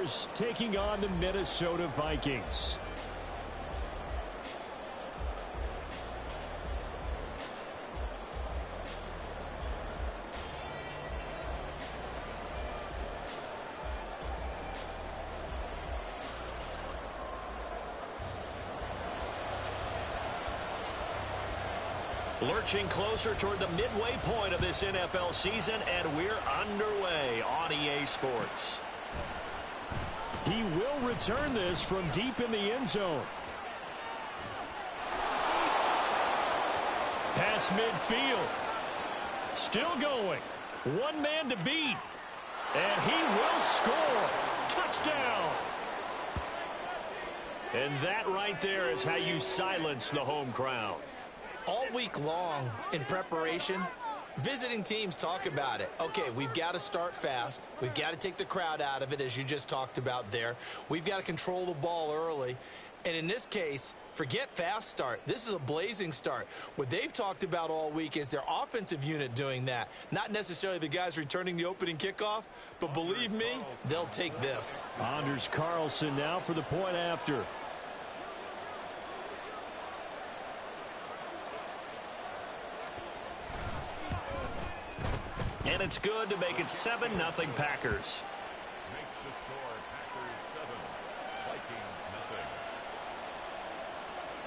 Bears taking on the Minnesota Vikings. Lurching closer toward the midway point of this NFL season, and we're underway on EA Sports. He will return this from deep in the end zone. Pass midfield. Still going. One man to beat. And he will score. Touchdown. And that right there is how you silence the home crowd. All week long in preparation, visiting teams talk about it. Okay, we've got to start fast. We've got to take the crowd out of it, as you just talked about there. We've got to control the ball early. And in this case, forget fast start. This is a blazing start. What they've talked about all week is their offensive unit doing that. Not necessarily the guys returning the opening kickoff, but believe me, they'll take this. Anders Carlson now for the point after. And it's good to make it 7-0 Packers. Makes the score Packers 7, Vikings nothing.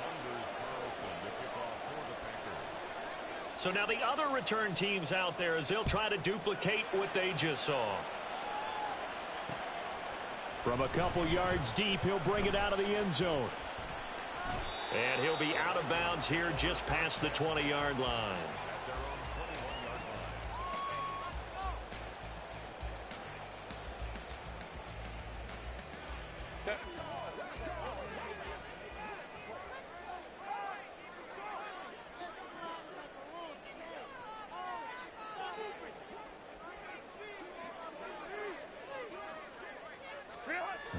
Anders Carlson to kick off for the Packers. So now the other return teams out there as they'll try to duplicate what they just saw. From a couple yards deep, he'll bring it out of the end zone. And he'll be out of bounds here just past the 20-yard line.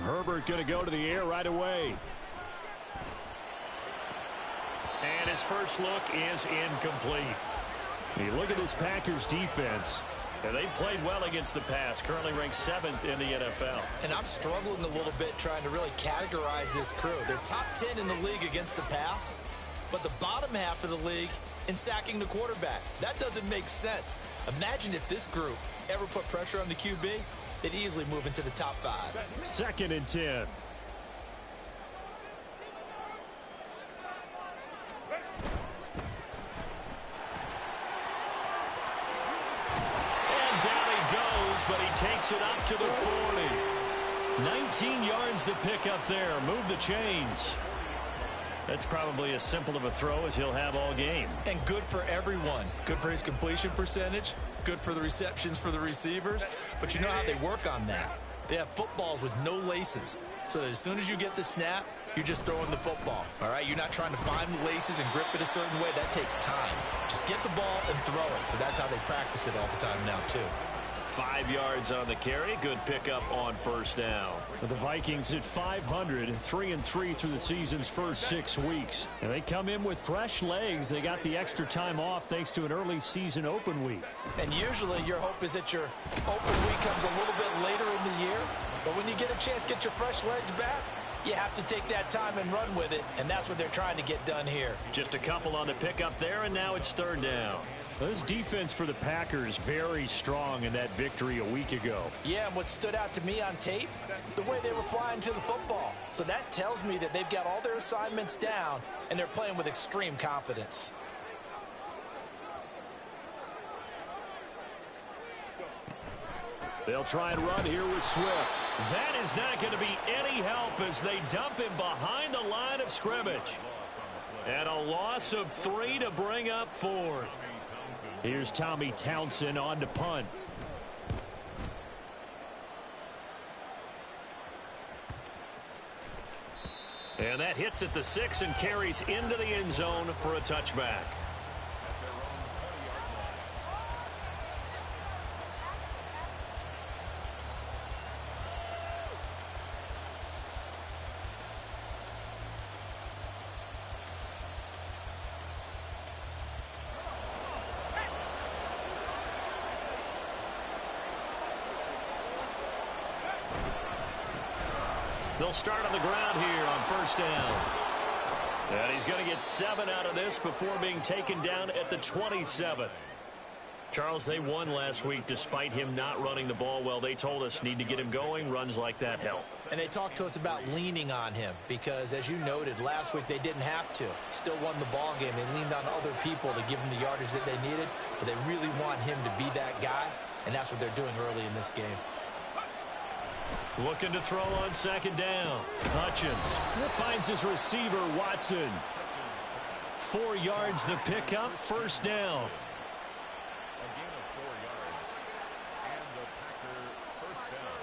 Herbert going to go to the air right away. And his first look is incomplete. You look at this Packers defense, and they've played well against the pass, currently ranked 7th in the NFL. And I'm struggling a little bit trying to really categorize this crew. They're top 10 in the league against the pass, but the bottom half of the league in sacking the quarterback. That doesn't make sense. Imagine if this group ever put pressure on the QB, they'd easily move into the top 5. 2nd and 10. But he takes it up to the 40. 19 yards to pick up there. Move the chains. That's probably as simple of a throw as he'll have all game. And good for everyone. Good for his completion percentage. Good for the receptions for the receivers. But you know how they work on that. They have footballs with no laces. So that as soon as you get the snap, you're just throwing the football. All right? You're not trying to find the laces and grip it a certain way. That takes time. Just get the ball and throw it. So that's how they practice it all the time now, too. 5 yards on the carry. Good pickup on first down. The Vikings at 500, 3-3 through the season's first 6 weeks. And they come in with fresh legs. They got the extra time off thanks to an early season open week. And usually your hope is that your open week comes a little bit later in the year. But when you get a chance to get your fresh legs back, you have to take that time and run with it. And that's what they're trying to get done here. Just a couple on the pickup there, and now it's 3rd down. This defense for the Packers very strong in that victory a week ago. Yeah, and what stood out to me on tape, the way they were flying to the football. So that tells me that they've got all their assignments down, and they're playing with extreme confidence. They'll try and run here with Swift. That is not going to be any help as they dump him behind the line of scrimmage. And a loss of 3 to bring up 4th. Here's Tommy Townsend on to punt. And that hits at the 6 and carries into the end zone for a touchback. They'll start on the ground here on first down. And he's going to get 7 out of this before being taken down at the 27. Charles, they won last week despite him not running the ball well. They told us need to get him going. Runs like that help. And they talked to us about leaning on him because, as you noted, last week they didn't have to. Still won the ball game. They leaned on other people to give him the yardage that they needed, but they really want him to be that guy, and that's what they're doing early in this game. Looking to throw on second down. Hutchins finds his receiver, Watson. 4 yards the pickup, first down. A gain of 4 yards. And the Packer first down.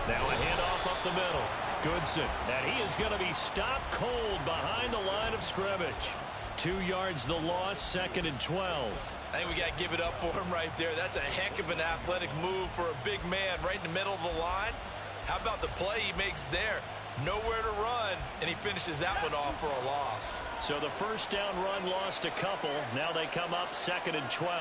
Now a handoff up the middle. Goodson, and he is going to be stopped cold behind the line of scrimmage. 2 yards the loss, 2nd and 12. I think we got to give it up for him right there. That's a heck of an athletic move for a big man right in the middle of the line. How about the play he makes there? Nowhere to run, and he finishes that one off for a loss. So the first down run lost a couple. Now they come up 2nd and 12.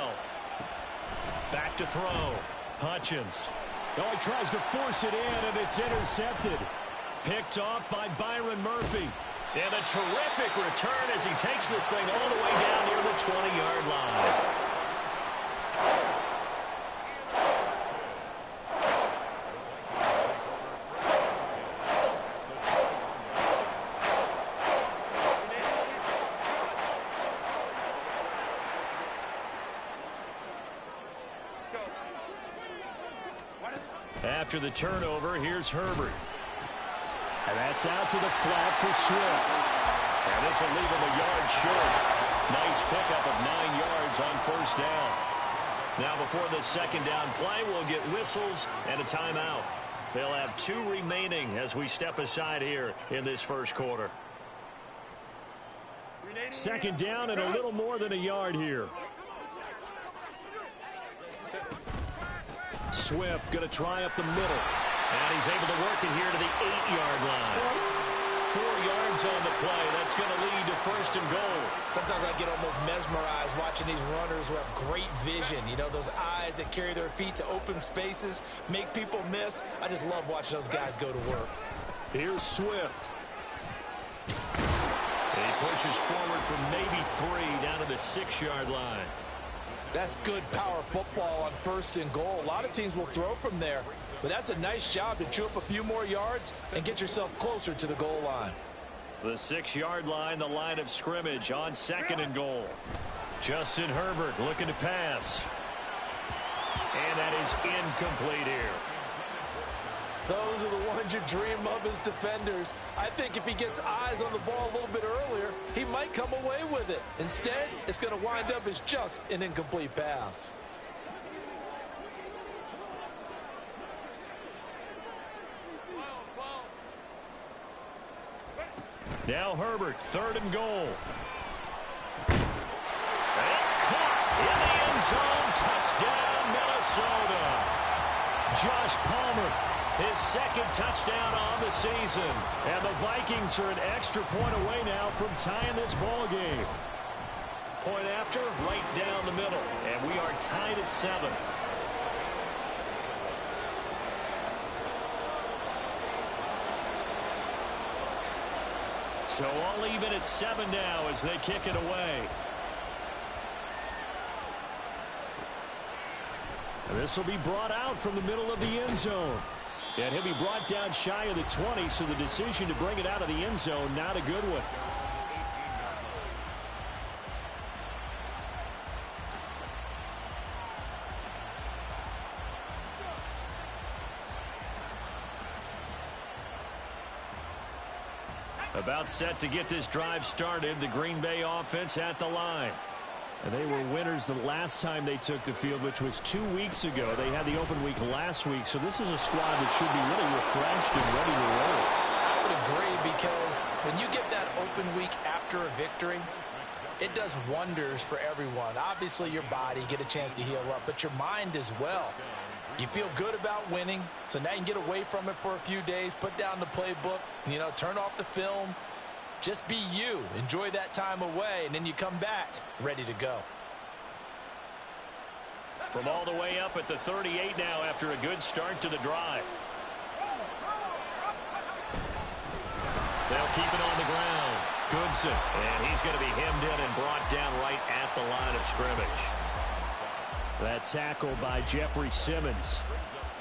Back to throw. Hutchins. Oh, he tries to force it in, and it's intercepted. Picked off by Byron Murphy. And a terrific return as he takes this thing all the way down near the 20-yard line. After the turnover, here's Herbert. And that's out to the flat for Swift. And this will leave him a yard short. Nice pickup of 9 yards on first down. Now before the second down play, we'll get whistles and a timeout. They'll have 2 remaining as we step aside here in this first quarter. Second down and a little more than a yard here. Swift going to try up the middle. And he's able to work it here to the 8-yard line. 4 yards on the play. That's going to lead to first and goal. Sometimes I get almost mesmerized watching these runners who have great vision. You know, those eyes that carry their feet to open spaces, make people miss. I just love watching those guys go to work. Here's Swift. And he pushes forward from maybe 3 down to the 6-yard line. That's good power football on first and goal. A lot of teams will throw from there, but that's a nice job to chew up a few more yards and get yourself closer to the goal line. The 6-yard line, the line of scrimmage on second and goal. Justin Herbert looking to pass. And that is incomplete here. Those are the ones you dream of as defenders. I think if he gets eyes on the ball a little bit earlier, he might come away with it. Instead, it's going to wind up as just an incomplete pass. Now Herbert, 3rd and goal. It's caught in the end zone. Touchdown, Minnesota. Josh Palmer, his 2nd touchdown on the season. And the Vikings are an extra point away now from tying this ball game. Point after, right down the middle. And we are tied at 7. So all even at 7 now as they kick it away. And this will be brought out from the middle of the end zone. And he'll be brought down shy of the 20, so the decision to bring it out of the end zone, not a good one. About set to get this drive started. The Green Bay offense at the line. And they were winners the last time they took the field, which was 2 weeks ago. They had the open week last week, so this is a squad that should be really refreshed and ready to roll. I would agree, because when you get that open week after a victory, it does wonders for everyone. Obviously, your body, get a chance to heal up, but your mind as well. You feel good about winning, so now you can get away from it for a few days, put down the playbook, turn off the film. Just be you. Enjoy that time away, and then you come back ready to go. From all the way up at the 38 now after a good start to the drive. They'll keep it on the ground. Goodson, and he's going to be hemmed in and brought down right at the line of scrimmage. That tackle by Jeffrey Simmons.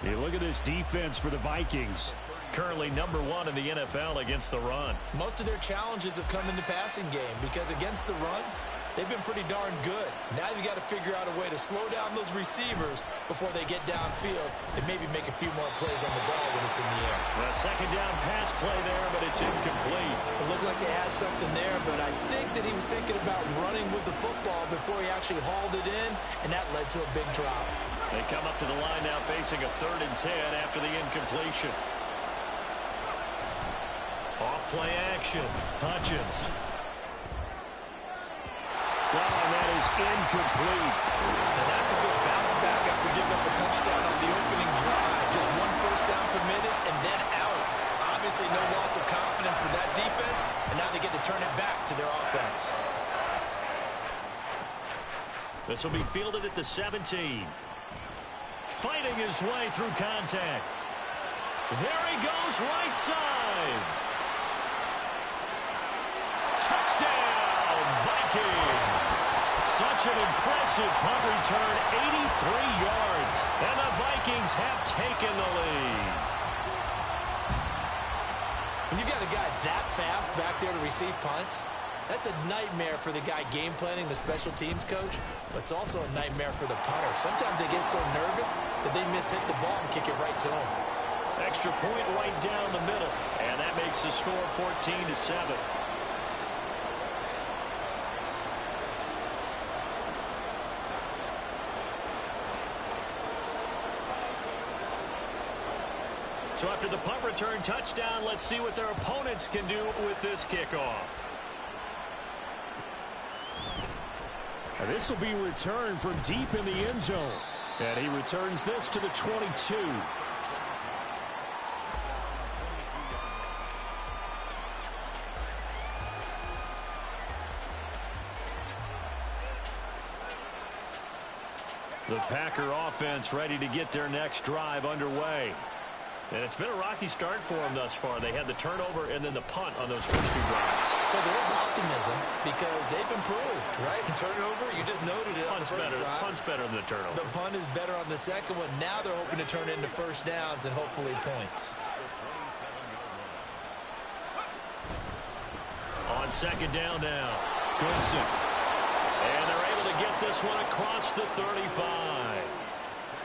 You look at this defense for the Vikings. Currently number 1 in the NFL against the run. Most of their challenges have come in the passing game because against the run, they've been pretty darn good. Now you've got to figure out a way to slow down those receivers before they get downfield and maybe make a few more plays on the ball when it's in the air. A second down pass play there, but it's incomplete. It looked like they had something there, but I think that he was thinking about running with the football before he actually hauled it in, and that led to a big drop. They come up to the line now facing a 3rd and 10 after the incompletion. Off play action. Hutchins. Well, and that is incomplete. And that's a good bounce back after giving up a touchdown on the opening drive. Just 1 first down permitted and then out. Obviously no loss of confidence with that defense, and now they get to turn it back to their offense. This will be fielded at the 17. Fighting his way through contact. There he goes, right side. Touchdown, Vikings. Such an impressive punt return, 83 yards. And the Vikings have taken the lead. When you've got a guy that fast back there to receive punts, that's a nightmare for the guy game planning, the special teams coach, but it's also a nightmare for the punter. Sometimes they get so nervous that they mishit the ball and kick it right to him. Extra point right down the middle, and that makes the score 14-7. So after the punt return touchdown, let's see what their opponents can do with this kickoff. And this will be returned from deep in the end zone. And he returns this to the 22. The Packer offense ready to get their next drive underway. And it's been a rocky start for them thus far. They had the turnover and then the punt on those first 2 drives. So there is optimism because they've improved, right? Turnover, you just noted it. Punt's better. Punt's better than the turnover. The punt is better on the second one. Now they're hoping to turn into first downs and hopefully points. On second down now, Goodson. And they're able to get this one across the 35.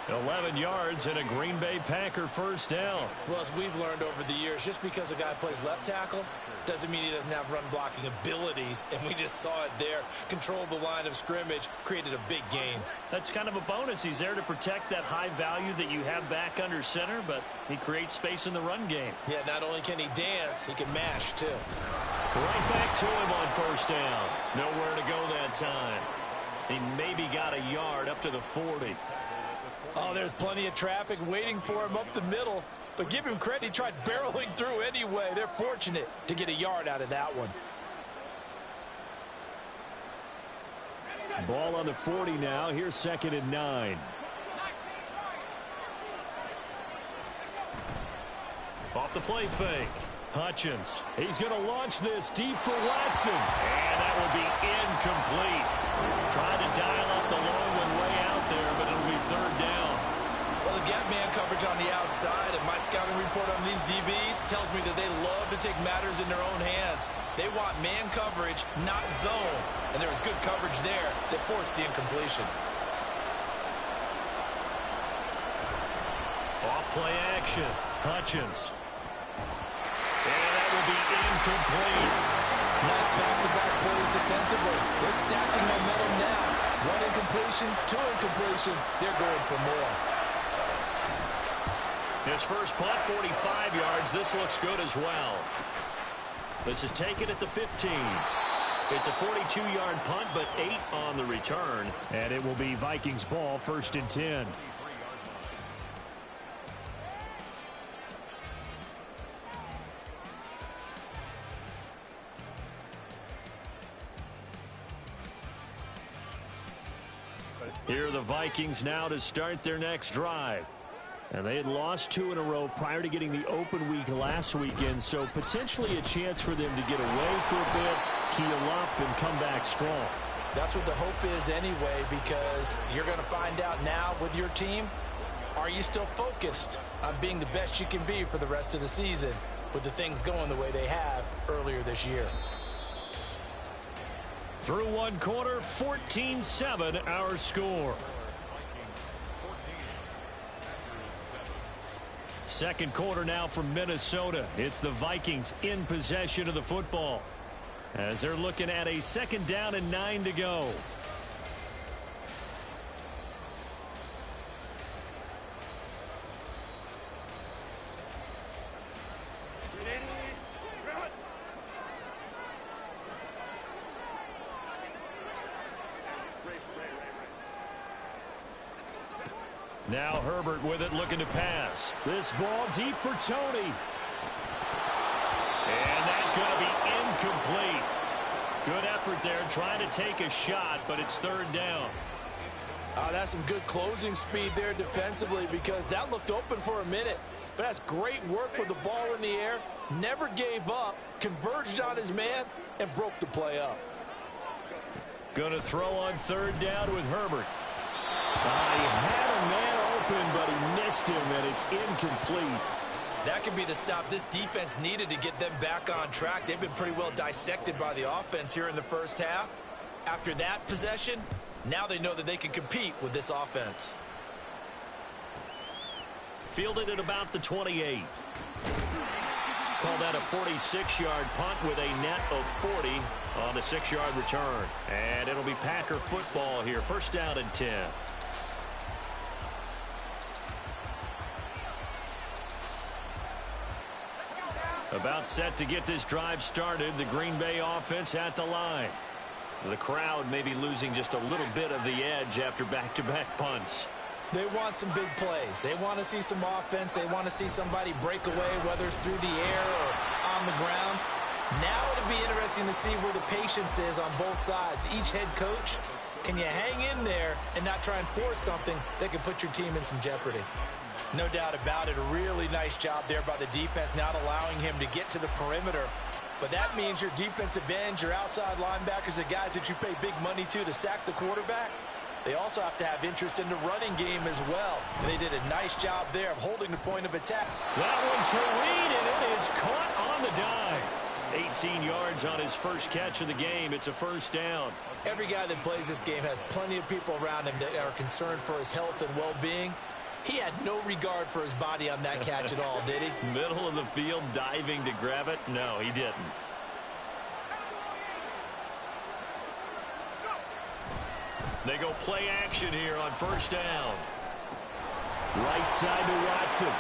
11 yards and a Green Bay Packer first down. Well, as we've learned over the years, just because a guy plays left tackle doesn't mean he doesn't have run blocking abilities, and we just saw it there. Controlled the line of scrimmage, created a big gain. That's kind of a bonus. He's there to protect that high value that you have back under center, but he creates space in the run game. Yeah, not only can he dance, he can mash too. Right back to him on first down. Nowhere to go that time. He maybe got a yard up to the 40. Oh, there's plenty of traffic waiting for him up the middle. But give him credit, he tried barreling through anyway. They're fortunate to get a yard out of that one. Ball on the 40 now. Here's 2nd and 9. Off the play fake. Hutchins. He's going to launch this deep for Watson. And that will be incomplete. Tried to dial up the long one way out there, but it'll be 3rd down. Well, they've got man coverage on the outside, and my scouting report on these DBs tells me that they love to take matters in their own hands. They want man coverage, not zone. And there was good coverage there that forced the incompletion. Off play action. Hutchins. And that will be incomplete. Nice back-to-back plays defensively. They're stacking momentum now. 1 incompletion, 2 incompletion. They're going for more. His first punt, 45 yards. This looks good as well. This is taken at the 15. It's a 42-yard punt, but 8 on the return. And it will be Vikings ball, 1st and 10. Here are the Vikings now to start their next drive. And they had lost 2 in a row prior to getting the open week last weekend, so potentially a chance for them to get away for a bit, keel up, and come back strong. That's what the hope is anyway, because you're going to find out now with your team, are you still focused on being the best you can be for the rest of the season with the things going the way they have earlier this year? Through one quarter, 14-7 our score. Second quarter now from Minnesota. It's the Vikings in possession of the football as they're looking at a 2nd down and 9 to go. Now Herbert with it, looking to pass. This ball deep for Tony. And that's going to be incomplete. Good effort there, trying to take a shot, but it's 3rd down. That's some good closing speed there defensively, because that looked open for a minute. But that's great work with the ball in the air. Never gave up, converged on his man, and broke the play up. Going to throw on 3rd down with Herbert. He had a man open, but he missed him, and it's incomplete. That could be the stop this defense needed to get them back on track. They've been pretty well dissected by the offense here in the first half. After that possession, now they know that they can compete with this offense. Fielded at about the 28. Call that a 46-yard punt with a net of 40 on the 6-yard return. And it'll be Packer football here. 1st down and 10. About set to get this drive started. The Green Bay offense at the line. The crowd may be losing just a little bit of the edge after back-to-back punts. They want some big plays. They want to see some offense. They want to see somebody break away, whether it's through the air or on the ground. Now it'll be interesting to see where the patience is on both sides. Each head coach, can you hang in there and not try and force something that could put your team in some jeopardy? No doubt about it. A really nice job there by the defense, not allowing him to get to the perimeter. But that means your defensive ends, your outside linebackers, the guys that you pay big money to sack the quarterback, they also have to have interest in the running game as well. And they did a nice job there of holding the point of attack. That one to Reed, and it is caught on the dive. 18 yards on his first catch of the game. It's a 1st down. Every guy that plays this game has plenty of people around him that are concerned for his health and well-being. He had no regard for his body on that catch at all, did he? Middle of the field, diving to grab it? No, he didn't. They go play action here on 1st down. Right side to Watson.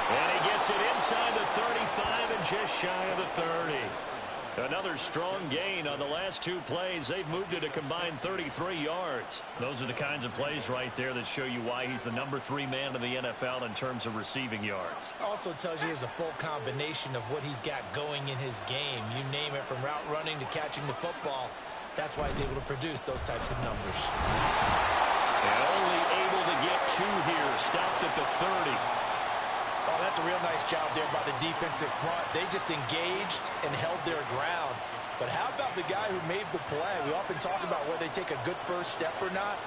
And he gets it inside the 35 and just shy of the 30. Another strong gain on the last 2 plays. They've moved it a combined 33 yards. Those are the kinds of plays right there that show you why he's the number 3 man in the NFL in terms of receiving yards. Also tells you there's a full combination of what he's got going in his game. You name it, from route running to catching the football. That's why he's able to produce those types of numbers. And only able to get 2 here. Stopped at the 30. Oh, that's a real nice job there by the defensive front. They just engaged and held their ground. But how about the guy who made the play? We often talk about whether they take a good first step or not.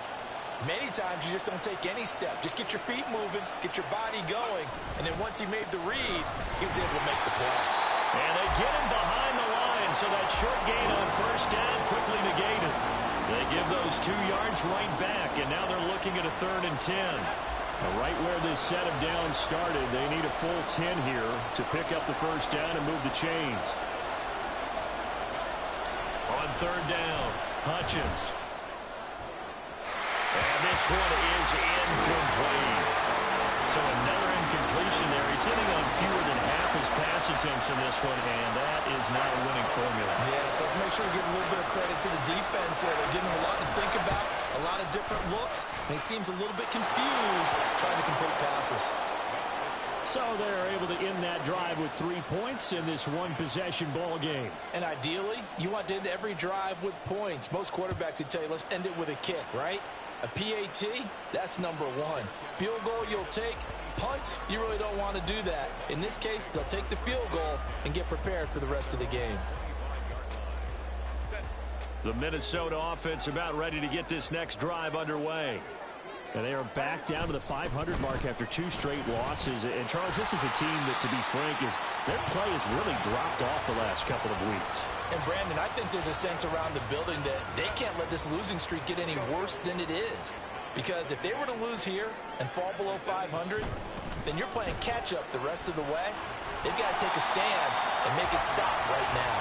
Many times you just don't take any step. Just get your feet moving, get your body going, and then once he made the read, he was able to make the play. And they get him behind the line, so that short gain on 1st down quickly negated. They give those 2 yards right back, and now they're looking at a 3rd and 10. Right where this set of downs started, they need a full 10 here to pick up the 1st down and move the chains. On 3rd down, Hutchins. And this one is incomplete. So another incompletion there. He's hitting on fewer than half his pass attempts in this one, and that is not a winning formula. Yes, let's make sure we give a little bit of credit to the defense here. They're giving him a lot to think about, a lot of different looks, and he seems a little bit confused trying to complete passes. So they're able to end that drive with 3 points in this one-possession ball game. And ideally, you want to end every drive with points. Most quarterbacks would tell you, let's end it with a kick, right? A PAT, that's number one. Field goal you'll take. Punts, you really don't want to do that. In this case, they'll take the field goal and get prepared for the rest of the game. The Minnesota offense about ready to get this next drive underway. And they are back down to the 500 mark after 2 straight losses. And, Charles, this is a team that, to be frank, their play has really dropped off the last couple of weeks. And, Brandon, I think there's a sense around the building that they can't let this losing streak get any worse than it is. Because if they were to lose here and fall below 500, then you're playing catch-up the rest of the way. They've got to take a stand and make it stop right now.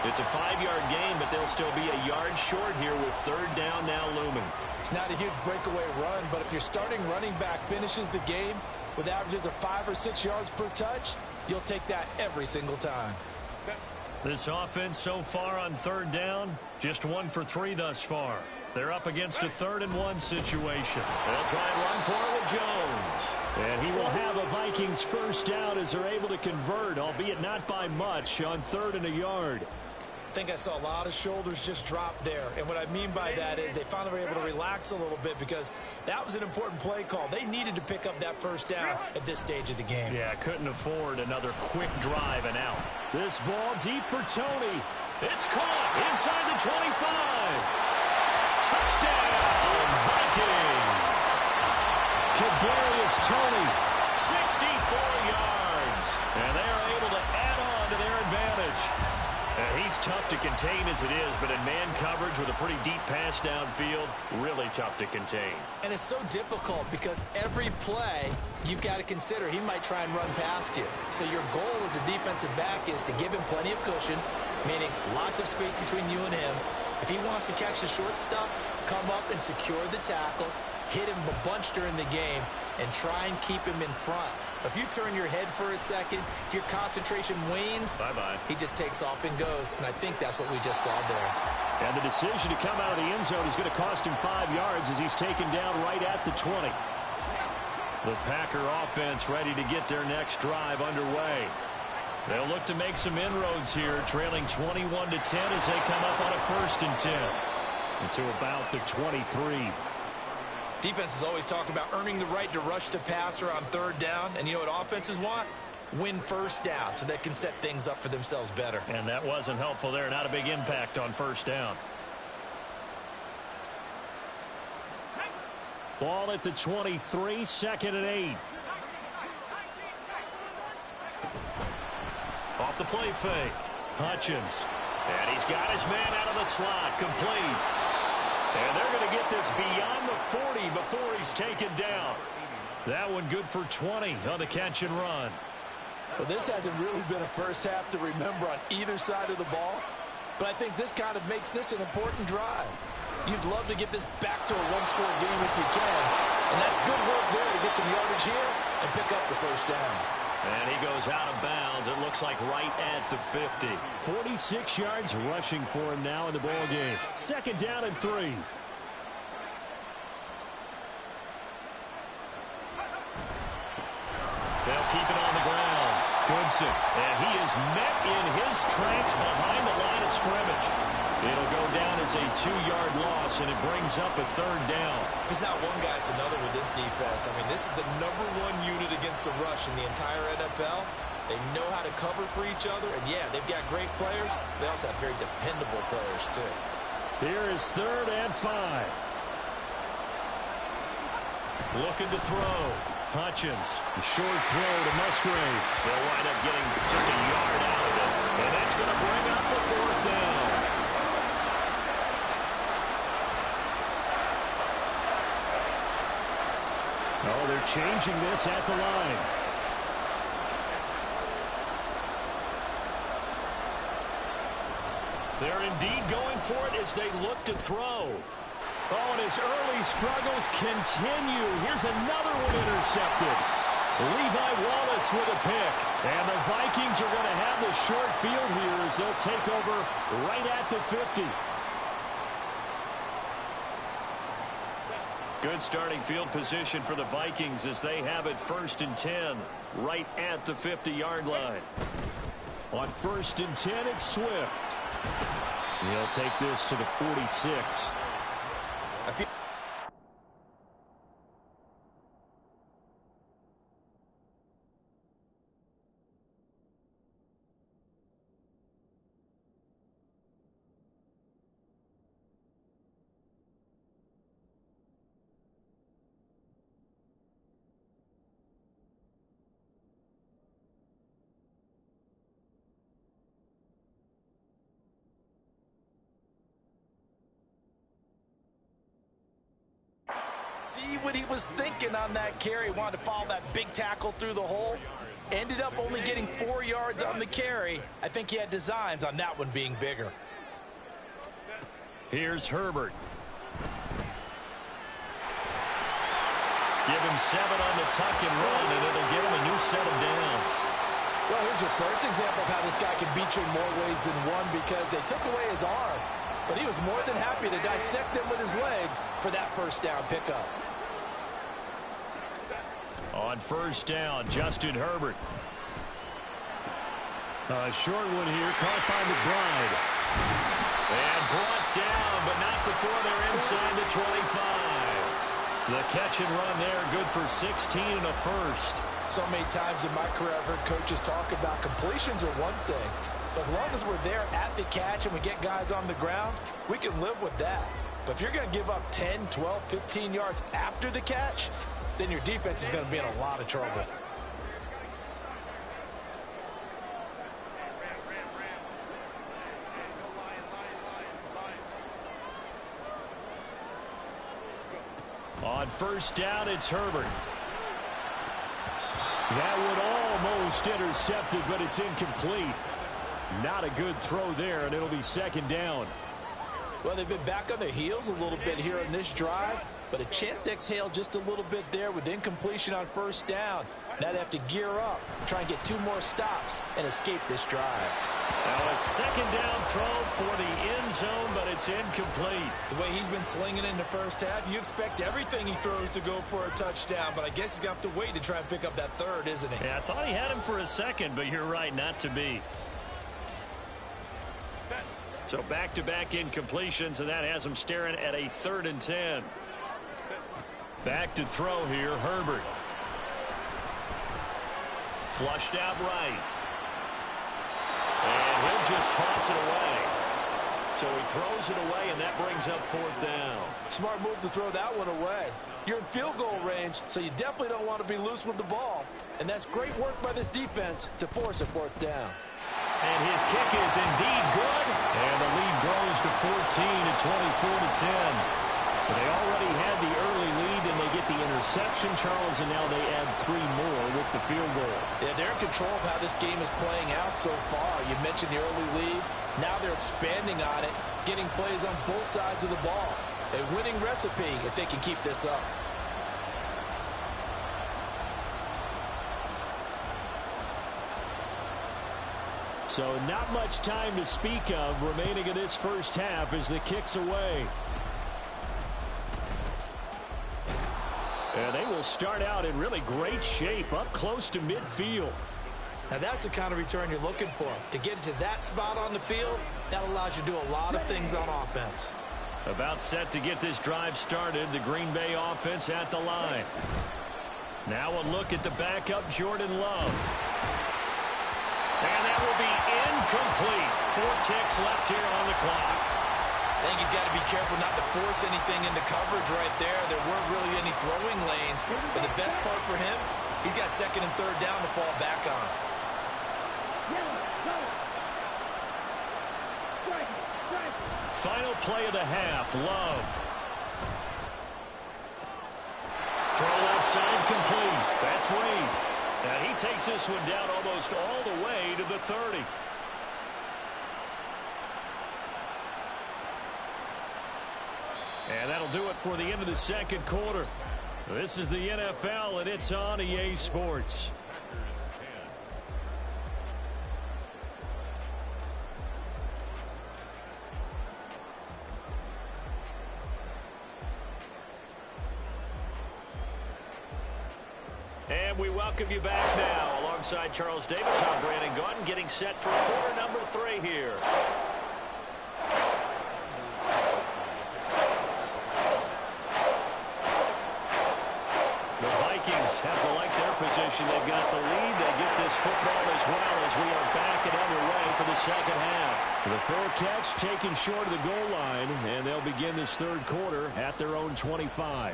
It's a 5-yard gain, but they'll still be a yard short here with 3rd down now looming. It's not a huge breakaway run, but if your starting running back finishes the game with averages of 5 or 6 yards per touch, you'll take that every single time. This offense so far on 3rd down, just 1 for 3 thus far. They're up against a 3rd and 1 situation. They'll try and run for it with Jones. And he will have a Vikings 1st down as they're able to convert, albeit not by much, on 3rd and a yard. I think I saw a lot of shoulders just drop there. And what I mean by that is they finally were able to relax a little bit because that was an important play call. They needed to pick up that 1st down at this stage of the game. Yeah, couldn't afford another quick drive and out. This ball deep for Tony. It's caught inside the 25. Touchdown, Vikings. Kadarius Toney, 64 yards. And they are able to add on to their advantage. And he's tough to contain as it is, but in man coverage with a pretty deep pass downfield, really tough to contain. And it's so difficult because every play you've got to consider he might try and run past you. So your goal as a defensive back is to give him plenty of cushion, meaning lots of space between you and him. If he wants to catch the short stuff, come up and secure the tackle, hit him a bunch during the game, and try and keep him in front. If you turn your head for a second, if your concentration wanes, bye-bye. He just takes off and goes, and I think that's what we just saw there. And the decision to come out of the end zone is going to cost him 5 yards as he's taken down right at the 20. The Packer offense ready to get their next drive underway. They'll look to make some inroads here, trailing 21-10 as they come up on a 1st and 10. Into about the 23. Defenses always talk about earning the right to rush the passer on 3rd down. And you know what offenses want? Win 1st down so they can set things up for themselves better. And that wasn't helpful there. Not a big impact on 1st down. Ball at the 23, 2nd and 8. Off the play fake. Hutchins. And he's got his man out of the slot. Complete. And they're going to get this beyond the 40 before he's taken down. That one good for 20 on the catch and run. Well, this hasn't really been a first half to remember on either side of the ball. But I think this kind of makes this an important drive. You'd love to get this back to a one-score game if you can. And that's good work there to get some yardage here and pick up the 1st down. And he goes out of bounds. It looks like right at the 50. 46 yards rushing for him now in the ball game. 2nd down and 3. They'll keep it on the ground. Goodson. And he is met in his tracks behind the line of scrimmage. It'll go down as a 2-yard loss, and it brings up a 3rd down. If it's not one guy, it's another with this defense. I mean, this is the #1 unit against the rush in the entire NFL. They know how to cover for each other, and yeah, they've got great players. They also have very dependable players, too. Here is 3rd and 5. Looking to throw. Hutchins. A short throw to Musgrave. They'll wind up getting just a yard out of it. And that's going to bring up a 4th down. Oh, they're changing this at the line. They're indeed going for it as they look to throw. Oh, and his early struggles continue. Here's another one intercepted. Levi Wallace with a pick. And the Vikings are going to have the short field here as they'll take over right at the 50. Good starting field position for the Vikings as they have it 1st and 10 right at the 50-yard line. On 1st and 10, it's Swift. He'll take this to the 46. what he was thinking on that carry. Wanted to follow that big tackle through the hole. Ended up only getting 4 yards on the carry. I think he had designs on that one being bigger. Here's Herbert. Give him 7 on the tuck and run, and it'll give him a new set of downs. Well, here's your first example of how this guy can beat you in more ways than one, because they took away his arm, but he was more than happy to dissect them with his legs for that first down pickup. On first down, Justin Herbert. A short one here, caught by McBride. And brought down, but not before they're inside the 25. The catch and run there, good for 16 and a first. So many times in my career, I've heard coaches talk about completions are one thing. But as long as we're there at the catch and we get guys on the ground, we can live with that. But if you're going to give up 10, 12, 15 yards after the catch, then your defense is going to be in a lot of trouble. On first down, it's Herbert. That would almost intercept it, but it's incomplete. Not a good throw there, and it'll be second down. Well, they've been back on their heels a little bit here in this drive, but a chance to exhale just a little bit there with incompletion on first down. Now they have to gear up, try and get 2 more stops, and escape this drive. Now a second down throw for the end zone, but it's incomplete. The way he's been slinging in the first half, you expect everything he throws to go for a touchdown, but I guess he's going to have to wait to try and pick up that third, isn't he? Yeah, I thought he had him for a second, but you're right, not to be. So back-to-back incompletions, and that has him staring at a 3rd and 10. Back to throw here, Herbert. Flushed out right. And he'll just toss it away. So he throws it away, and that brings up 4th down. Smart move to throw that one away. You're in field goal range, so you definitely don't want to be loose with the ball. And that's great work by this defense to force a 4th down. And his kick is indeed good. And the lead grows to 14 at 24-10. But they already had the early lead, and they get the interception, Charles, and now they add 3 more with the field goal. Yeah, they're in control of how this game is playing out so far. You mentioned the early lead. Now they're expanding on it, getting plays on both sides of the ball. A winning recipe if they can keep this up. So not much time to speak of remaining in this first half as the kick's away. And they will start out in really great shape up close to midfield. Now that's the kind of return you're looking for. To get to that spot on the field, that allows you to do a lot of things on offense. About set to get this drive started, the Green Bay offense at the line. Now a look at the backup, Jordan Love. And that will be incomplete. 4 ticks left here on the clock. I think he's got to be careful not to force anything into coverage right there. There weren't really any throwing lanes. But the best part for him, he's got 2nd and 3rd down to fall back on. Final play of the half, Love. Throw left side complete. That's Wade. And he takes this one down almost all the way to the 30. And that'll do it for the end of the second quarter. This is the NFL, and it's on EA Sports. And we welcome you back now. Alongside Charles Davis, I'm Brandon Gaudin, getting set for quarter number 3 here. The Vikings have to like their position. They've got the lead. They get this football as well as we are back and underway for the second half. The 4 catch taken short of the goal line, and they'll begin this 3rd quarter at their own 25.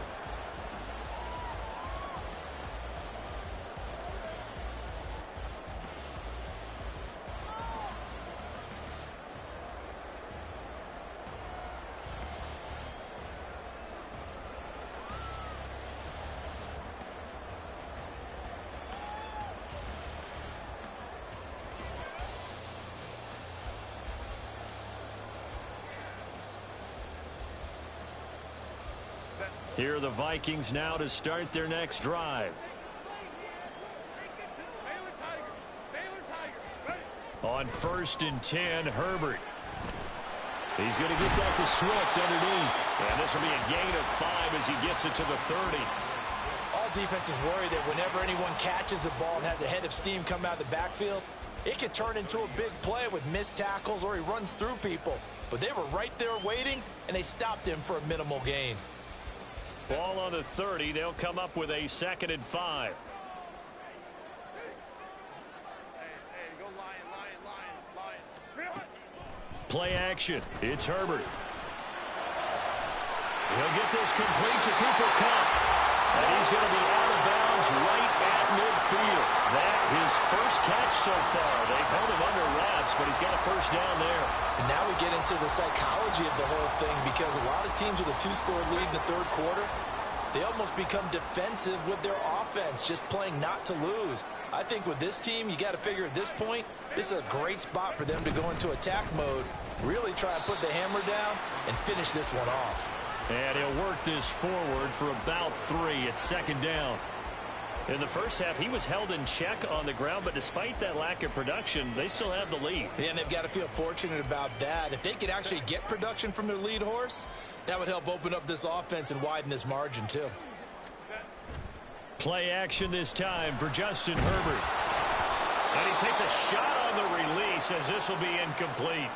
Here are the Vikings now to start their next drive. On 1st and 10, Herbert. He's going to get that to Swift underneath. And this will be a gain of 5 as he gets it to the 30. All defenses worry that whenever anyone catches the ball and has a head of steam come out of the backfield, it could turn into a big play with missed tackles or he runs through people. But they were right there waiting, and they stopped him for a minimal gain. Ball on the 30. They'll come up with a 2nd and 5. Play action. It's Herbert. He'll get this complete to Cooper Kupp. And he's going to be out of bounds right at midfield. That his first catch so far. They've held him under wraps, but he's got a first down there. And now we get into the psychology of the whole thing, because a lot of teams with a 2-score lead in the 3rd quarter, they almost become defensive with their offense, just playing not to lose. I think with this team, you got to figure at this point, this is a great spot for them to go into attack mode, really try and put the hammer down and finish this one off. And he'll work this forward for about 3 at 2nd down. In the first half, he was held in check on the ground, but despite that lack of production, they still have the lead. Yeah, and they've got to feel fortunate about that. If they could actually get production from their lead horse, that would help open up this offense and widen this margin too. Play action this time for Justin Herbert. And he takes a shot on the release as this will be incomplete.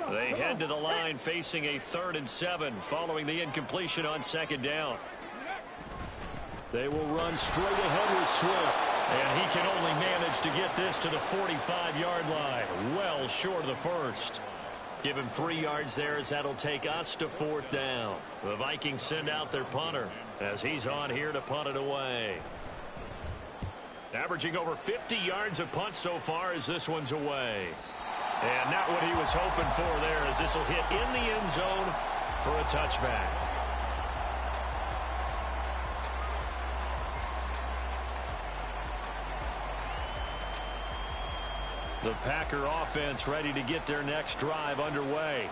They head to the line facing a 3rd and 7 following the incompletion on 2nd down. They will run straight ahead with Swift. And he can only manage to get this to the 45-yard line. Well short of the first. Give him 3 yards there as that'll take us to 4th down. The Vikings send out their punter as he's on here to punt it away. Averaging over 50 yards of punt so far as this one's away. And not what he was hoping for there as this will hit in the end zone for a touchback. The Packer offense ready to get their next drive underway.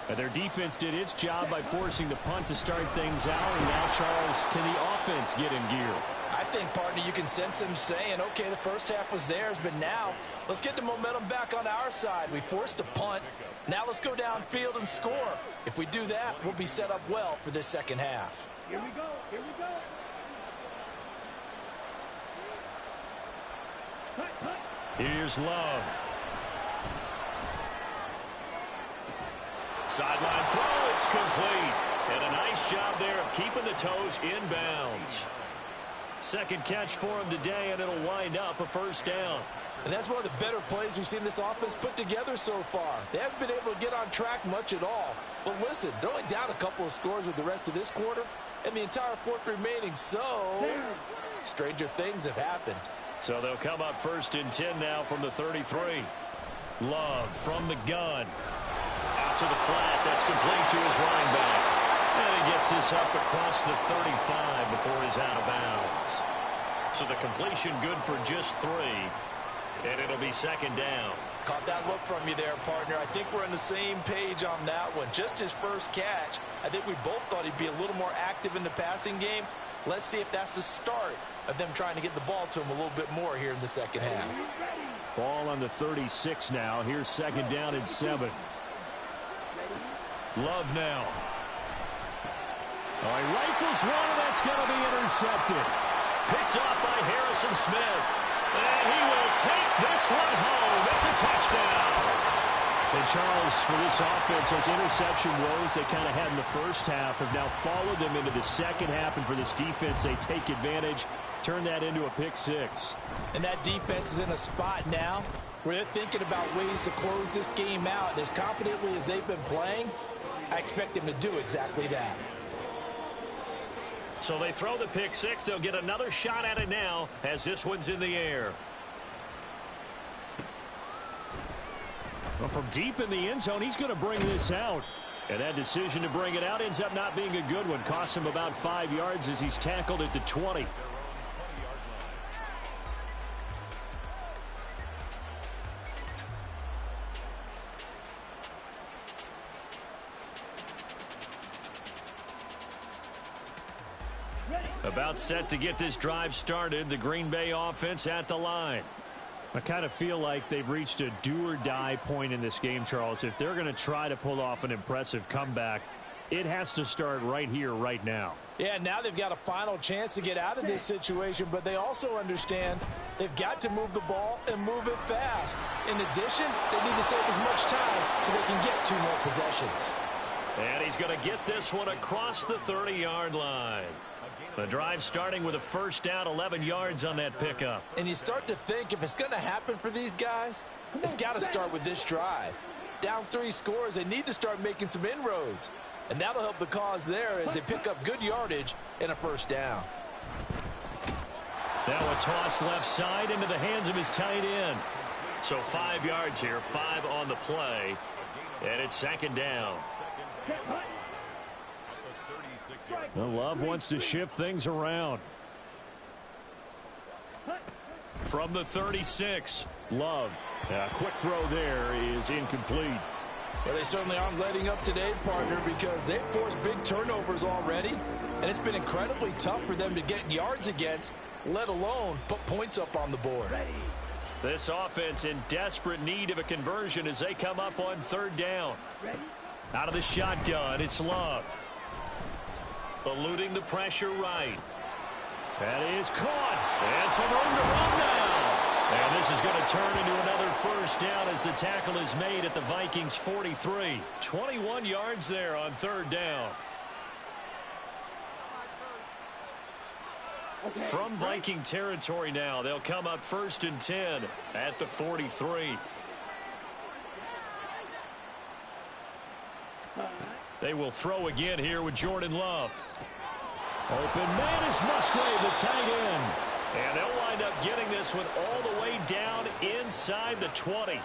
And their defense did its job by forcing the punt to start things out. And now, Charles, can the offense get in gear? I think, partner, you can sense them saying, okay, the first half was theirs, but now let's get the momentum back on our side. We forced a punt. Now let's go downfield and score. If we do that, we'll be set up well for this second half. Here we go. Here we go. Here's Love. Sideline throw, it's complete. And a nice job there of keeping the toes inbounds. Second catch for him today, and it'll wind up a first down. And that's one of the better plays we've seen this offense put together so far. They haven't been able to get on track much at all. But listen, they're only down a couple of scores with the rest of this quarter, and the entire 4th remaining, so stranger things have happened. So they'll come up 1st and 10 now from the 33. Love from the gun. Out to the flat. That's complete to his running back. And he gets this up across the 35 before he's out of bounds. So the completion good for just 3. And it'll be 2nd down. Caught that look from you there, partner. I think we're on the same page on that one. Just his first catch. I think we both thought he'd be a little more active in the passing game. Let's see if that's the start of them trying to get the ball to him a little bit more here in the second half. Ball on the 36 now. Here's 2nd down and 7. Love now. He rifles one, and that's going to be intercepted. Picked up by Harrison Smith. And he will take this one home. It's a touchdown. And Charles, for this offense, those interception woes they kind of had in the first half have now followed them into the second half. And for this defense, they take advantage, turn that into a pick 6. And that defense is in a spot now where they're thinking about ways to close this game out. And as confidently as they've been playing, I expect them to do exactly that. So they throw the pick 6. They'll get another shot at it now as this one's in the air. Well, from deep in the end zone, he's going to bring this out. And that decision to bring it out ends up not being a good one. Costs him about 5 yards as he's tackled at the 20. About set to get this drive started. The Green Bay offense at the line. I kind of feel like they've reached a do-or-die point in this game, Charles. If they're going to try to pull off an impressive comeback, it has to start right here, right now. Yeah, now they've got a final chance to get out of this situation, but they also understand they've got to move the ball and move it fast. In addition, they need to save as much time so they can get 2 more possessions. And he's going to get this one across the 30-yard line. The drive starting with a first down, 11 yards on that pickup. And you start to think if it's going to happen for these guys, it's got to start with this drive. Down 3 scores, they need to start making some inroads. And that'll help the cause there as they pick up good yardage and a first down. Now a toss left side into the hands of his tight end. So 5 yards here, 5 on the play. And it's second down. Well, Love wants to shift things around. From the 36, Love. A quick throw there is incomplete. Well, they certainly aren't letting up today, partner, because they've forced big turnovers already. And it's been incredibly tough for them to get yards against, let alone put points up on the board. This offense in desperate need of a conversion as they come up on third down. Out of the shotgun, it's Love. Eluding the pressure right. That is caught. And some room to run now. And this is going to turn into another first down as the tackle is made at the Vikings 43. 21 yards there on third down. From Viking territory now, they'll come up 1st and 10 at the 43. They will throw again here with Jordan Love. Open man is Musgrave, the tight end. And they'll wind up getting this one all the way down inside the 20.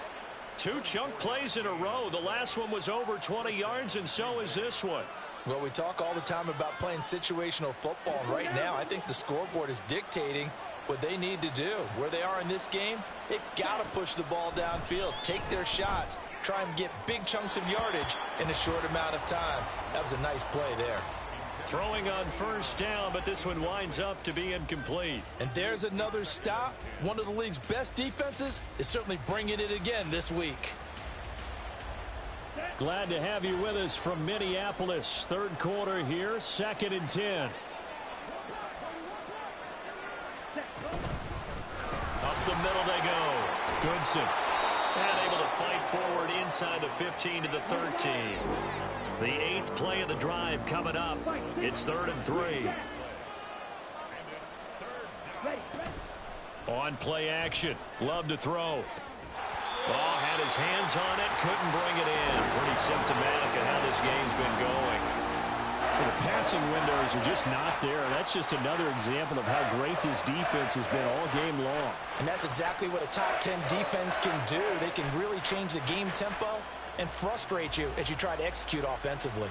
2 chunk plays in a row. The last one was over 20 yards, and so is this one. Well, we talk all the time about playing situational football, and right now I think the scoreboard is dictating what they need to do. Where they are in this game, they've got to push the ball downfield, take their shots, try and get big chunks of yardage in a short amount of time. That was a nice play there. Throwing on first down, but this one winds up to be incomplete. And there's another stop. One of the league's best defenses is certainly bringing it again this week. Glad to have you with us from Minneapolis. Third quarter here, 2nd and 10. Up the middle they go. Goodson. And able to fight forward inside the 15 to the 13. The 8th play of the drive coming up. It's 3rd and 3. On play action. Love to throw. Oh, had his hands on it. Couldn't bring it in. Pretty symptomatic of how this game's been going. Well, the passing windows are just not there. That's just another example of how great this defense has been all game long. And that's exactly what a top 10 defense can do. They can really change the game tempo and frustrate you as you try to execute offensively.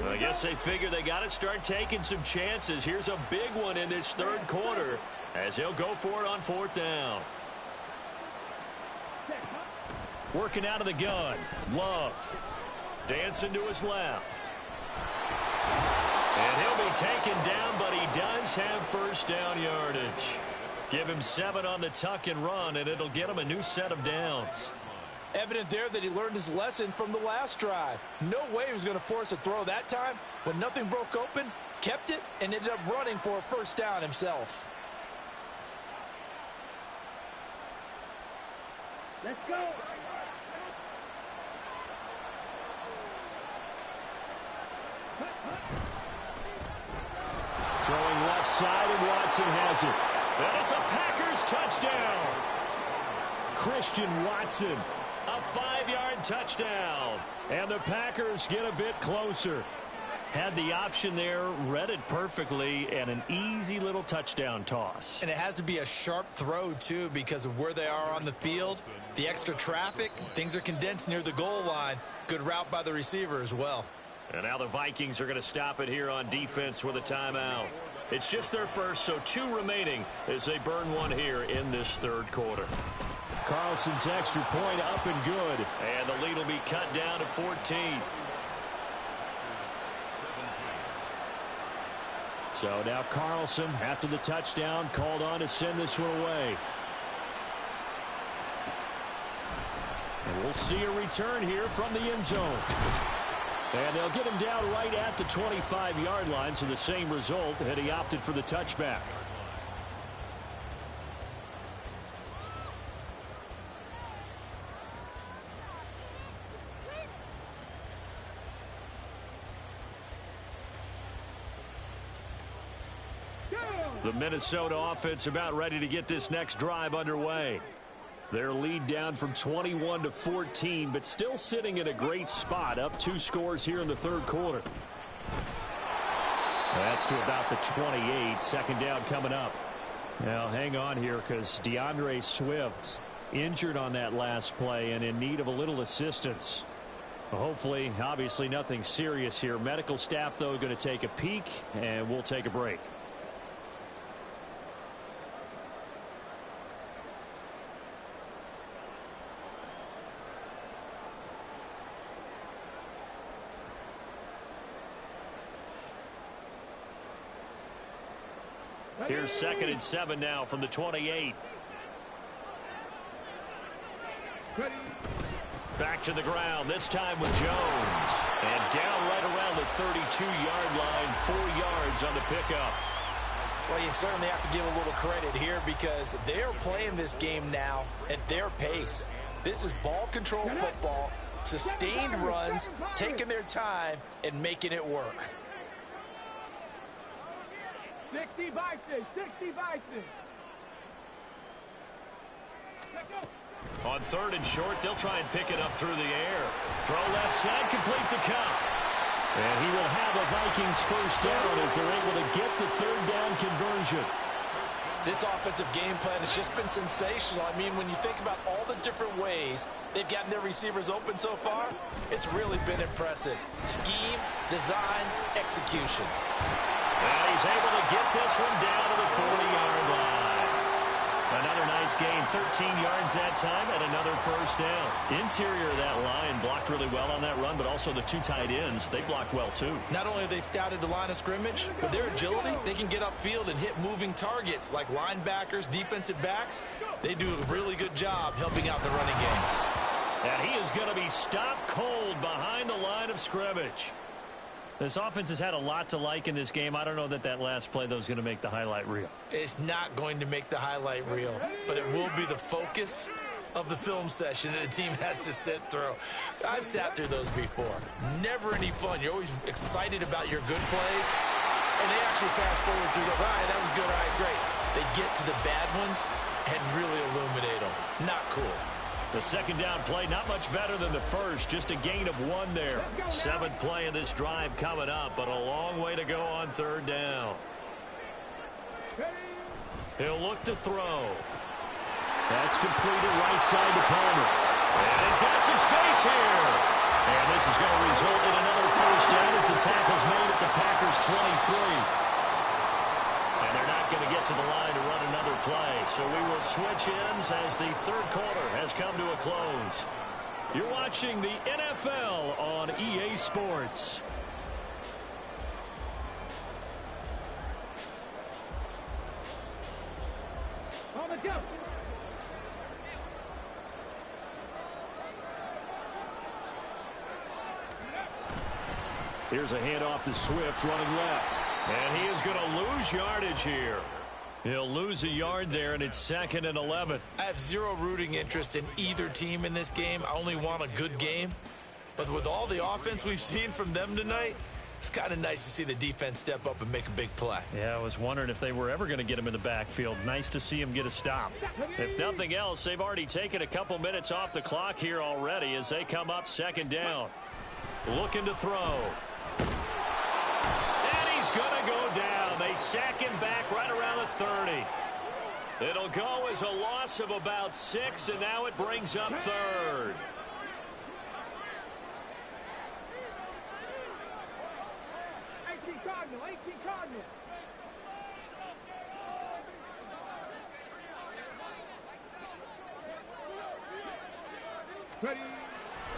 I guess they figure they got to start taking some chances. Here's a big one in this third quarter as he'll go for it on 4th down. Working out of the gun. Love. Dancing to his left. And he'll be taken down, but he does have first down yardage. Give him 7 on the tuck and run, and it'll get him a new set of downs. Evident there that he learned his lesson from the last drive. No way he was going to force a throw that time. When nothing broke open, kept it, and ended up running for a first down himself. Let's go. Throwing left side, and Watson has it. And it's a Packers touchdown. Christian Watson, a 5-yard touchdown. And the Packers get a bit closer. Had the option there, read it perfectly, and an easy little touchdown toss. And it has to be a sharp throw, too, because of where they are on the field. The extra traffic, things are condensed near the goal line. Good route by the receiver as well. And now the Vikings are going to stop it here on defense with a timeout. It's just their first, so 2 remaining as they burn one here in this third quarter. Carlson's extra point up and good. And the lead will be cut down to 14. So now Carlson, after the touchdown, called on to send this one away. And we'll see a return here from the end zone. And they'll get him down right at the 25-yard line, so the same result, and he opted for the touchback. The Minnesota offense about ready to get this next drive underway. Their lead down from 21 to 14, but still sitting in a great spot, up 2 scores here in the third quarter. That's to about the 28. Second down coming up. Now hang on here because DeAndre Swift injured on that last play and in need of a little assistance. Hopefully, obviously nothing serious here. Medical staff, though, going to take a peek, and we'll take a break. Here's 2nd and 7 now from the 28. Back to the ground, this time with Jones. And down right around the 32-yard line, 4 yards on the pickup. Well, you certainly have to give a little credit here because they're playing this game now at their pace. This is ball control football, sustained runs, taking their time and making it work. 60 Vikings, 60 Vikings. On 3rd and short, they'll try and pick it up through the air. Throw left side, complete to Cup. And he will have a Vikings first down as they're able to get the 3rd down conversion. This offensive game plan has just been sensational. I mean, when you think about all the different ways they've gotten their receivers open so far, it's really been impressive. Scheme, design, execution. And he's able to get this one down to the 40-yard line. Another nice gain, 13 yards that time, and another first down. Interior of that line blocked really well on that run, but also the 2 tight ends, they blocked well too. Not only have they scouted the line of scrimmage, with their agility, they can get upfield and hit moving targets like linebackers, defensive backs. They do a really good job helping out the running game. And he is going to be stopped cold behind the line of scrimmage. This offense has had a lot to like in this game. I don't know that that last play, though, is going to make the highlight reel. It's not going to make the highlight reel, but it will be the focus of the film session that the team has to sit through. I've sat through those before. Never any fun. You're always excited about your good plays, and they actually fast forward through those. All right, that was good. All right, great. They get to the bad ones and really illuminate them. Not cool. The second down play, not much better than the first. Just a gain of 1 there. 7th play of this drive coming up, but a long way to go on 3rd down. He'll look to throw. That's completed right side to Palmer. And he's got some space here. And this is going to result in another first down as the tackle's made at the Packers' 23. And they're not going to get to the line to run another play. So we will switch ends as the 3rd quarter has come to a close. You're watching the NFL on EA Sports. On the go. Here's a handoff to Swift running left. And he is going to lose yardage here. He'll lose a yard there, and it's 2nd and 11. I have zero rooting interest in either team in this game. I only want a good game. But with all the offense we've seen from them tonight, it's kind of nice to see the defense step up and make a big play. Yeah, I was wondering if they were ever going to get him in the backfield. Nice to see him get a stop. If nothing else, they've already taken a couple minutes off the clock here already as they come up 2nd down. Looking to throw. He's going to go down. They sack him back right around the 30. It'll go as a loss of about 6, and now it brings up 3rd.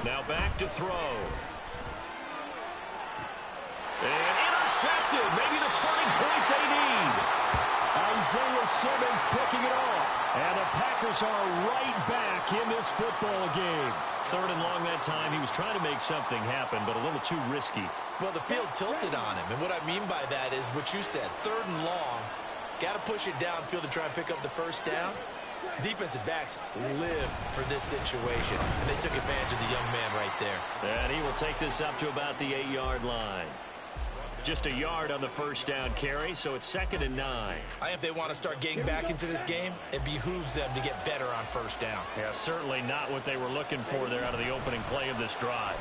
Now back to throw. And intercepted. Maybe the turning point they need. Isaiah Simmons picking it off. And the Packers are right back in this football game. 3rd and long that time. He was trying to make something happen, but a little too risky. Well, the field tilted on him. And what I mean by that is what you said. 3rd and long. Got to push it downfield to try and pick up the first down. Defensive backs live for this situation. And they took advantage of the young man right there. And he will take this up to about the 8-yard line. Just a yard on the first down carry, so it's 2nd and 9. I think if they want to start getting back into this game, it behooves them to get better on first down. Yeah, certainly not what they were looking for there out of the opening play of this drive.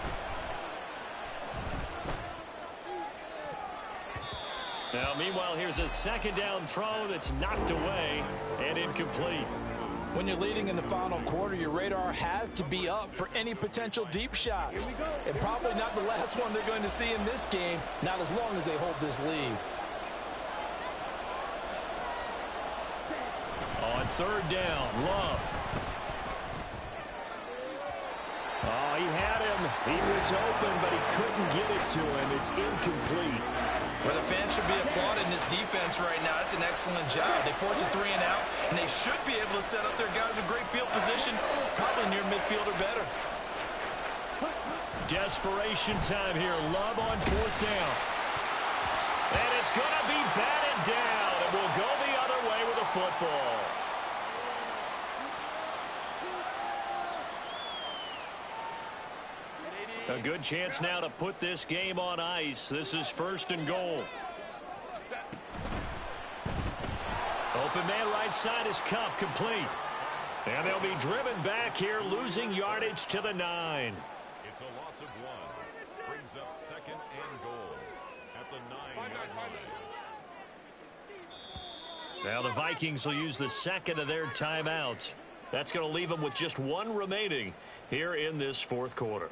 Now, meanwhile, here's a 2nd down throw that's knocked away and incomplete. When you're leading in the final quarter, your radar has to be up for any potential deep shots. And probably not the last one they're going to see in this game, not as long as they hold this lead. On 3rd down, Love. Oh, he had him. He was open, but he couldn't get it to him. It's incomplete. Well, the fans should be applauding this defense right now. It's an excellent job. They forced a 3 and out, and they should be able to set up their guys in great field position, probably near midfield or better. Desperation time here. Love on 4th down. And it's going to be batted down, and we'll go the other way with the football. A good chance now to put this game on ice. This is 1st and goal. Open man right side is Cup, complete. And they'll be driven back here, losing yardage to the 9. It's a loss of 1. Brings up 2nd and goal at the 9-yard line. Now the Vikings will use the 2nd of their timeouts. That's going to leave them with just 1 remaining here in this 4th quarter.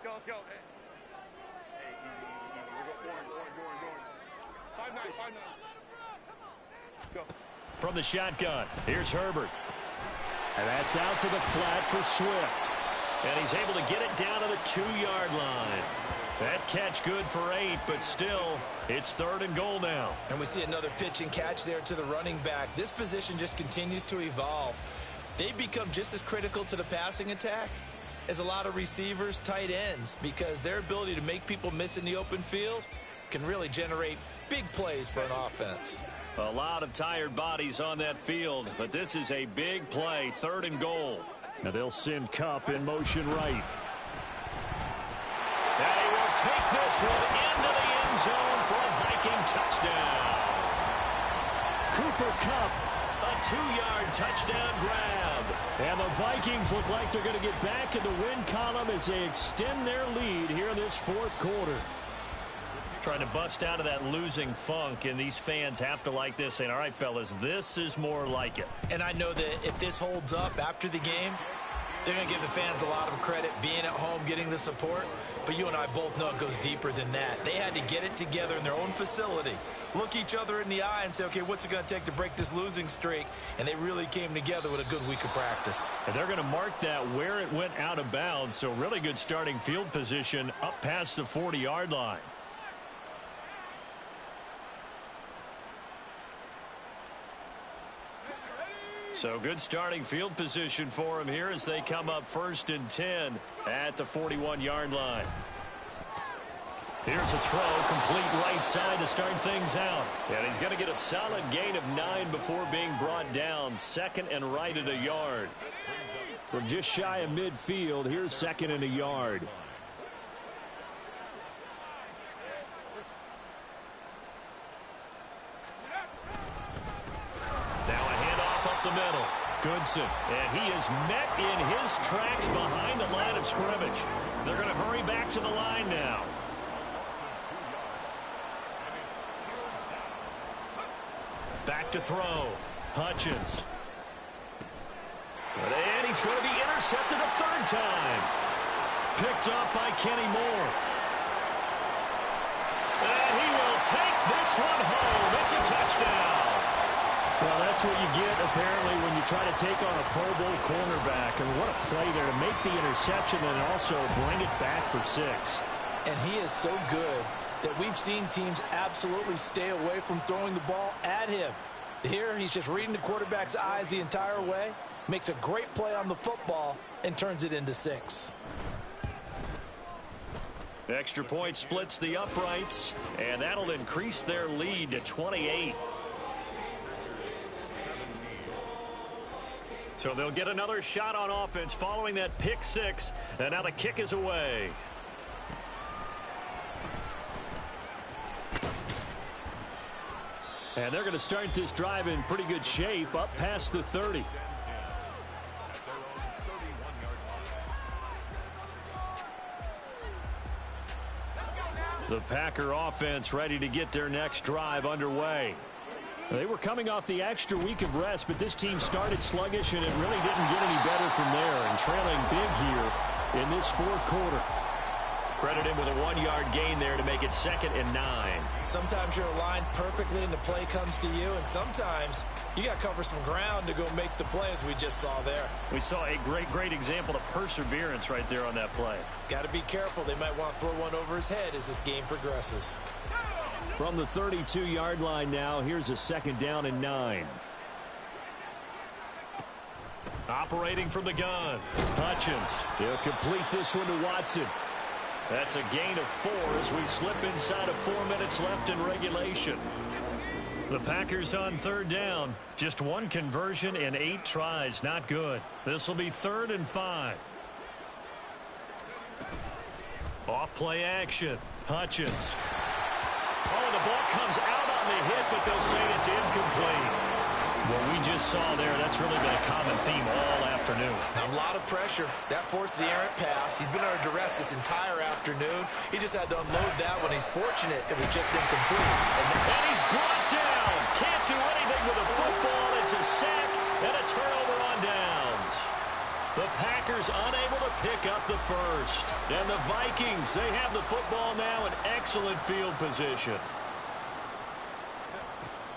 Let's go. Hey, easy. We're going. 5-9. Go. From the shotgun, here's Herbert. And that's out to the flat for Swift. And he's able to get it down to the 2-yard line. That catch good for 8, but still, it's 3rd and goal now. And we see another pitch and catch there to the running back. This position just continues to evolve. They become just as critical to the passing attack as a lot of receivers, tight ends, because their ability to make people miss in the open field can really generate big plays for an offense. A lot of tired bodies on that field, but this is a big play, 3rd and goal. Now they'll send Kupp in motion right. And he will take this one into the end zone for a Viking touchdown. Cooper Kupp, a 2-yard touchdown grab. And the Vikings look like they're going to get back in the win column as they extend their lead here in this 4th quarter. Trying to bust out of that losing funk, and these fans have to like this, saying, all right, fellas, this is more like it. And I know that if this holds up after the game, they're going to give the fans a lot of credit, being at home, getting the support. But you and I both know it goes deeper than that. They had to get it together in their own facility, look each other in the eye and say, okay, what's it going to take to break this losing streak? And they really came together with a good week of practice. And they're going to mark that where it went out of bounds, so really good starting field position up past the 40-yard line. So good starting field position for him here as they come up 1st and 10 at the 41-yard line. Here's a throw, complete right side to start things out. And he's going to get a solid gain of 9 before being brought down. 2nd and right at a yard. From just shy of midfield, here's 2nd and a yard. The middle. Goodson, and he is met in his tracks behind the line of scrimmage. They're going to hurry back to the line now. Back to throw. Hutchins. And he's going to be intercepted a 3rd time. Picked up by Kenny Moore. And he will take this one home. It's a touchdown. Well, that's what you get, apparently, when you try to take on a Pro Bowl cornerback. And what a play there to make the interception and also bring it back for 6. And he is so good that we've seen teams absolutely stay away from throwing the ball at him. Here, he's just reading the quarterback's eyes the entire way, makes a great play on the football, and turns it into 6. Extra point splits the uprights, and that'll increase their lead to 28. So they'll get another shot on offense following that pick 6, and now the kick is away. And they're going to start this drive in pretty good shape, up past the 30. The Packer offense ready to get their next drive underway. They were coming off the extra week of rest, but this team started sluggish, and it really didn't get any better from there, and trailing big here in this fourth quarter. Credit him with a 1-yard gain there to make it 2nd and 9. Sometimes you're aligned perfectly and the play comes to you, and sometimes you got to cover some ground to go make the play, as we just saw there. We saw a great example of perseverance right there on that play. Got to be careful. They might want to throw one over his head as this game progresses. From the 32-yard line now, here's a 2nd down and 9. Operating from the gun, Hutchins. He'll complete this one to Watson. That's a gain of 4 as we slip inside of 4 minutes left in regulation. The Packers on 3rd down. Just 1 conversion and 8 tries. Not good. This will be 3rd and 5. Off play action. Hutchins. Oh, the ball comes out on the hit, but they'll say it's incomplete. What we just saw there, that's really been a common theme all afternoon. A lot of pressure. That forced the errant pass. He's been under duress this entire afternoon. He just had to unload that one. He's fortunate it was just incomplete. And he's brought down. Can't do anything with a football. It's a sack and a turnover on downs. The Packers unable to pick up the first. And the Vikings, they have the football now in excellent field position.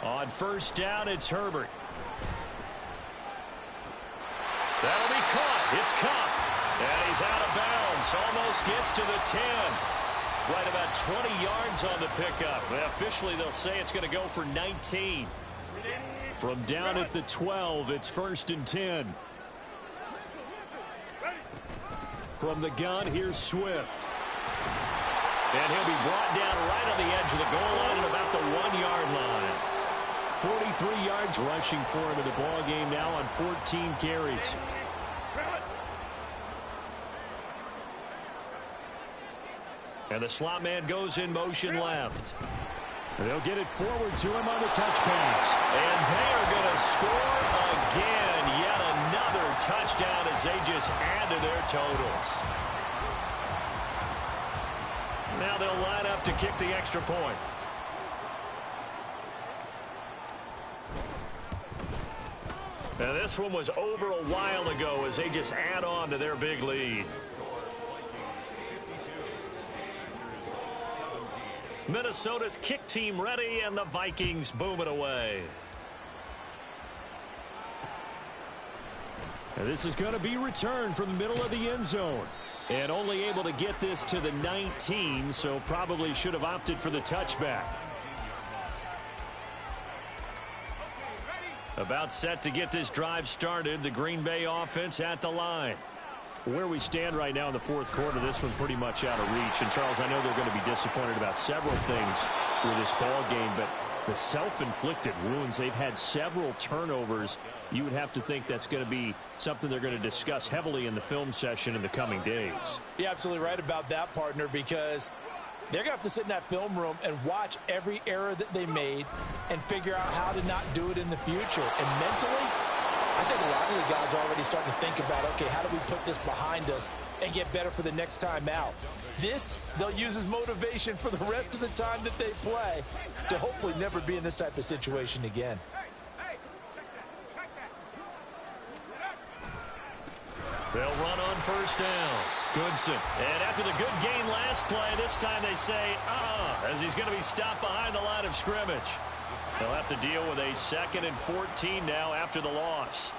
On 1st down, it's Herbert. That'll be caught. It's Kupp. And he's out of bounds. Almost gets to the 10. Right about 20 yards on the pickup. Officially, they'll say it's going to go for 19. From down at the 12, it's 1st and 10. From the gun, here's Swift. And he'll be brought down right on the edge of the goal line at about the 1-yard line. 43 yards rushing for him in the ball game now on 14 carries. And the slot man goes in motion left. They'll get it forward to him on the touch pass. And they are going to score again. Yet another touchdown as they just add to their totals. Now they'll line up to kick the extra point. Now this one was over a while ago as they just add on to their big lead. Minnesota's kick team ready, and the Vikings boom it away. And this is going to be returned from the middle of the end zone. And only able to get this to the 19, so probably should have opted for the touchback. About set to get this drive started. The Green Bay offense at the line. Where we stand right now in the fourth quarter, this one's pretty much out of reach. And, Charles, I know they're going to be disappointed about several things with this ball game, but the self-inflicted wounds, they've had several turnovers. You would have to think that's going to be something they're going to discuss heavily in the film session in the coming days. You're absolutely right about that, partner, because they're going to have to sit in that film room and watch every error that they made and figure out how to not do it in the future. And mentally, I think a lot of the guys are already starting to think about, okay, how do we put this behind us and get better for the next time out? This, they'll use as motivation for the rest of the time that they play to hopefully never be in this type of situation again. They'll run on 1st down. Goodson. And after the good gain last play, this time they say, as he's going to be stopped behind the line of scrimmage. They'll have to deal with a 2nd and 14 now after the loss.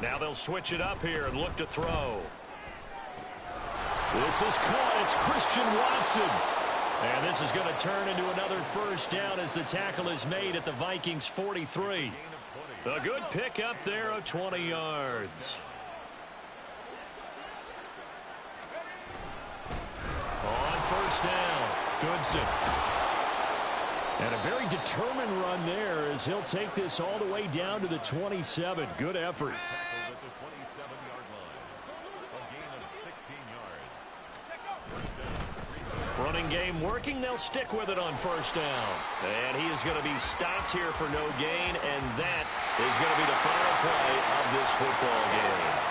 Now they'll switch it up here and look to throw. This is caught. It's Christian Watson. And this is going to turn into another first down as the tackle is made at the Vikings 43. A good pickup there of 20 yards. On first down, Goodson. And a very determined run there as he'll take this all the way down to the 27. Good effort. Tackled at the 27-yard line. A gain of 16 yards. First down. Running game working. They'll stick with it on first down. And he is going to be stopped here for no gain, and that is going to be the final play of this football game.